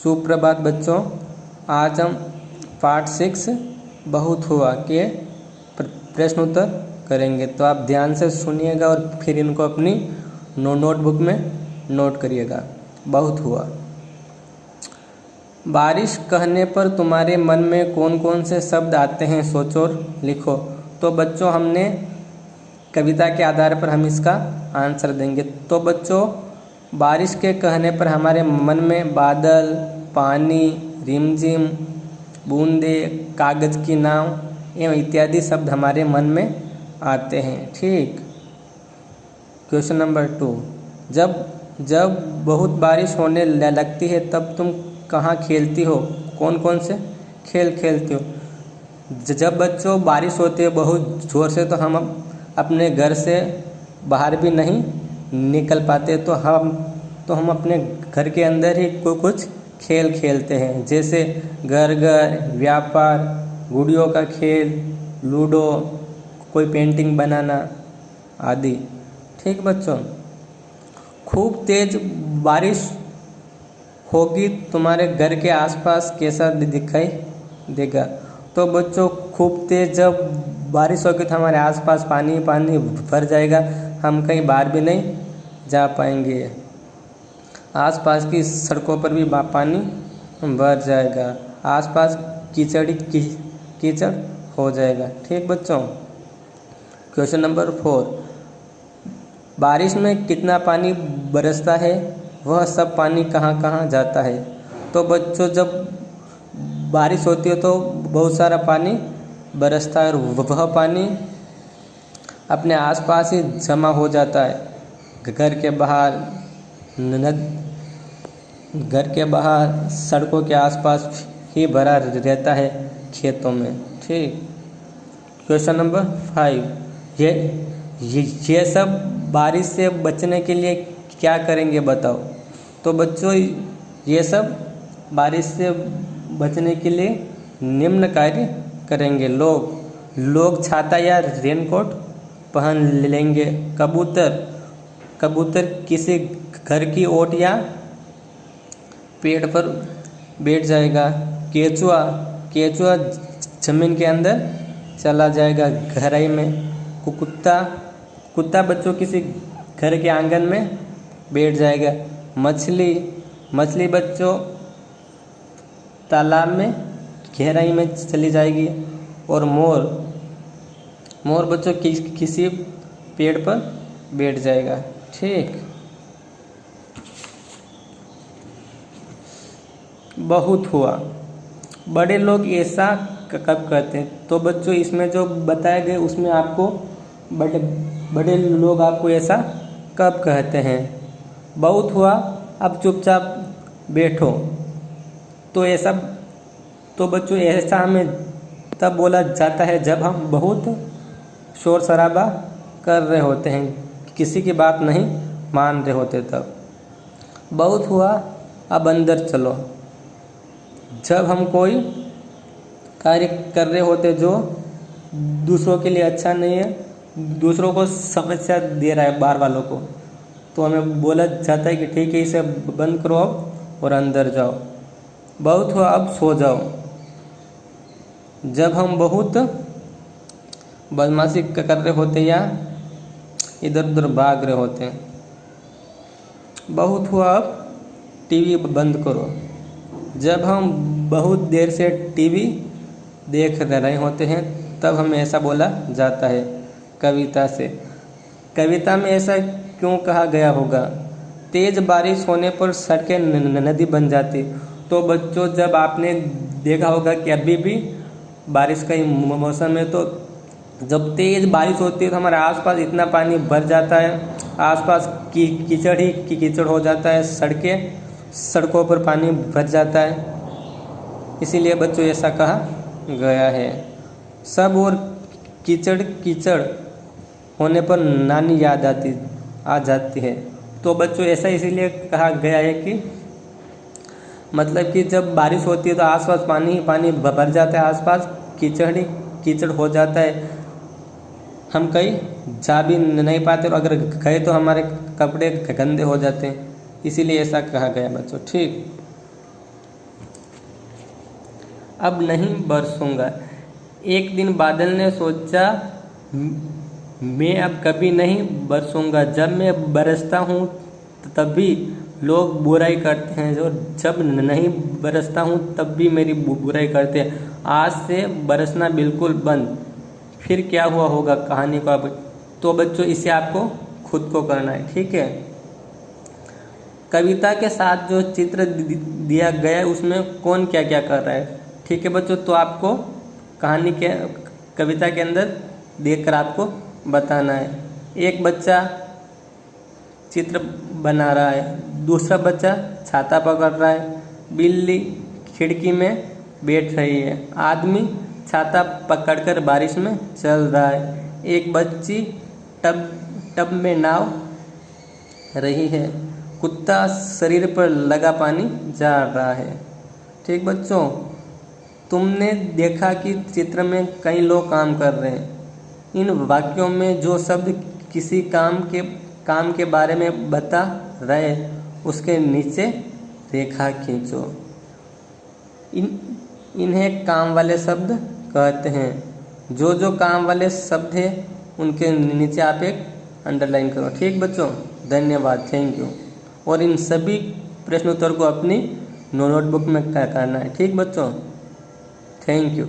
सुप्रभात बच्चों, आज हम पार्ट 6 बहुत हुआ के प्रश्न उत्तर करेंगे। तो आप ध्यान से सुनिएगा और फिर इनको अपनी नोटबुक में नोट करिएगा। बहुत हुआ। बारिश कहने पर तुम्हारे मन में कौन कौन से शब्द आते हैं, सोचो और लिखो। तो बच्चों हमने कविता के आधार पर हम इसका आंसर देंगे। तो बच्चों बारिश के कहने पर हमारे मन में बादल, पानी, रिमझिम, बूंदे, कागज़ की नाव एवं इत्यादि शब्द हमारे मन में आते हैं। ठीक। क्वेश्चन नंबर 2, जब बहुत बारिश होने लगती है तब तुम कहाँ खेलती हो, कौन कौन से खेल खेलती हो? जब बच्चों बारिश होती है बहुत ज़ोर से तो हम अपने घर से बाहर भी नहीं निकल पाते, तो हम अपने घर के अंदर ही कुछ खेल खेलते हैं, जैसे घर व्यापार, गुड़ियों का खेल, लूडो, कोई पेंटिंग बनाना आदि। ठीक बच्चों, खूब तेज बारिश होगी तुम्हारे घर के आसपास कैसा दिखाई देगा? तो बच्चों खूब तेज जब बारिश होगी तो हमारे आसपास पानी पानी भर जाएगा, हम कहीं बाहर भी नहीं जा पाएंगे। आसपास की सड़कों पर भी पानी भर जाएगा, आसपास कीचड़ हो जाएगा। ठीक बच्चों। क्वेश्चन नंबर 4, बारिश में कितना पानी बरसता है, वह सब पानी कहाँ कहाँ जाता है? तो बच्चों जब बारिश होती है तो बहुत सारा पानी बरसता है और वह पानी अपने आसपास ही जमा हो जाता है। घर के बाहर सड़कों के आसपास ही भरा रहता है, खेतों में। ठीक। क्वेश्चन नंबर 5, ये सब बारिश से बचने के लिए क्या करेंगे बताओ? तो बच्चों ये सब बारिश से बचने के लिए निम्न कार्य करेंगे। लोग छाता या रेनकोट पहन लेंगे। कबूतर किसी घर की ओट या पेड़ पर बैठ जाएगा। केचुआ जमीन के अंदर चला जाएगा गहराई में। कुत्ता बच्चों किसी घर के आंगन में बैठ जाएगा। मछली बच्चों तालाब में गहराई में चली जाएगी। और मोर बच्चों किसी पेड़ पर बैठ जाएगा। ठीक। बहुत हुआ। बड़े लोग ऐसा कब कहते हैं? तो बच्चों इसमें जो बताया गया उसमें आपको बड़े लोग आपको ऐसा कब कहते हैं? बहुत हुआ, अब चुपचाप बैठो। तो बच्चों ऐसा हमें तब बोला जाता है जब हम बहुत शोर शराबा कर रहे होते हैं, किसी की बात नहीं मान रहे होते तब। बहुत हुआ, अब अंदर चलो। जब हम कोई कार्य कर रहे होते जो दूसरों के लिए अच्छा नहीं है, दूसरों को समस्या दे रहा है बाहर वालों को, तो हमें बोला जाता है कि ठीक है इसे बंद करो अब और अंदर जाओ। बहुत हुआ, अब सो जाओ। जब हम बहुत बदमाशी कर रहे होते या इधर उधर भाग रहे होते हैं। बहुत हुआ, अब टीवी बंद करो। जब हम बहुत देर से टीवी देख रहे होते हैं तब हमें ऐसा बोला जाता है कविता से। कविता में ऐसा क्यों कहा गया होगा? तेज बारिश होने पर सड़कें नदी बन जाती। तो बच्चों जब आपने देखा होगा कि अभी भी बारिश का ही मौसम है, तो जब तेज बारिश होती है तो हमारे आसपास इतना पानी भर जाता है, आसपास कीचड़ ही कीचड़ हो जाता है, सड़कों पर पानी भर जाता है। इसीलिए बच्चों ऐसा कहा गया है। सब और कीचड़ होने पर नानी याद आ जाती है। तो बच्चों ऐसा इसीलिए कहा गया है कि मतलब कि जब बारिश होती है तो आसपास पानी ही पानी भर जाता है, आसपास कीचड़ ही कीचड़ हो जाता है, हम कहीं जा भी नहीं पाते और अगर गए तो हमारे कपड़े गंदे हो जाते हैं। इसीलिए ऐसा कहा गया बच्चों। ठीक। अब नहीं बरसूंगा। एक दिन बादल ने सोचा, मैं अब कभी नहीं बरसूंगा। जब मैं बरसता हूँ तभी लोग बुराई करते हैं, और जब नहीं बरसता हूँ तब भी मेरी बुराई करते हैं। आज से बरसना बिल्कुल बंद। फिर क्या हुआ होगा कहानी को अब। तो बच्चों इसे आपको खुद को करना है, ठीक है। कविता के साथ जो चित्र दिया गया है उसमें कौन क्या क्या कर रहा है, ठीक है बच्चों। तो आपको कहानी के कविता के अंदर देखकर आपको बताना है। एक बच्चा चित्र बना रहा है, दूसरा बच्चा छाता पकड़ रहा है, बिल्ली खिड़की में बैठ रही है, आदमी छाता पकड़कर बारिश में चल रहा है, एक बच्ची टब में नाव रही है, कुत्ता शरीर पर लगा पानी झाड़ रहा है। ठीक बच्चों, तुमने देखा कि चित्र में कई लोग काम कर रहे हैं। इन वाक्यों में जो शब्द किसी काम के बारे में बता रहे उसके नीचे रेखा खींचो। इन्हें काम वाले शब्द कहते हैं। जो काम वाले शब्द है उनके नीचे आप एक अंडरलाइन करो। ठीक बच्चों, धन्यवाद, थैंक यू। और इन सभी प्रश्नोत्तर को अपनी नोटबुक में करना है। ठीक बच्चों, थैंक यू।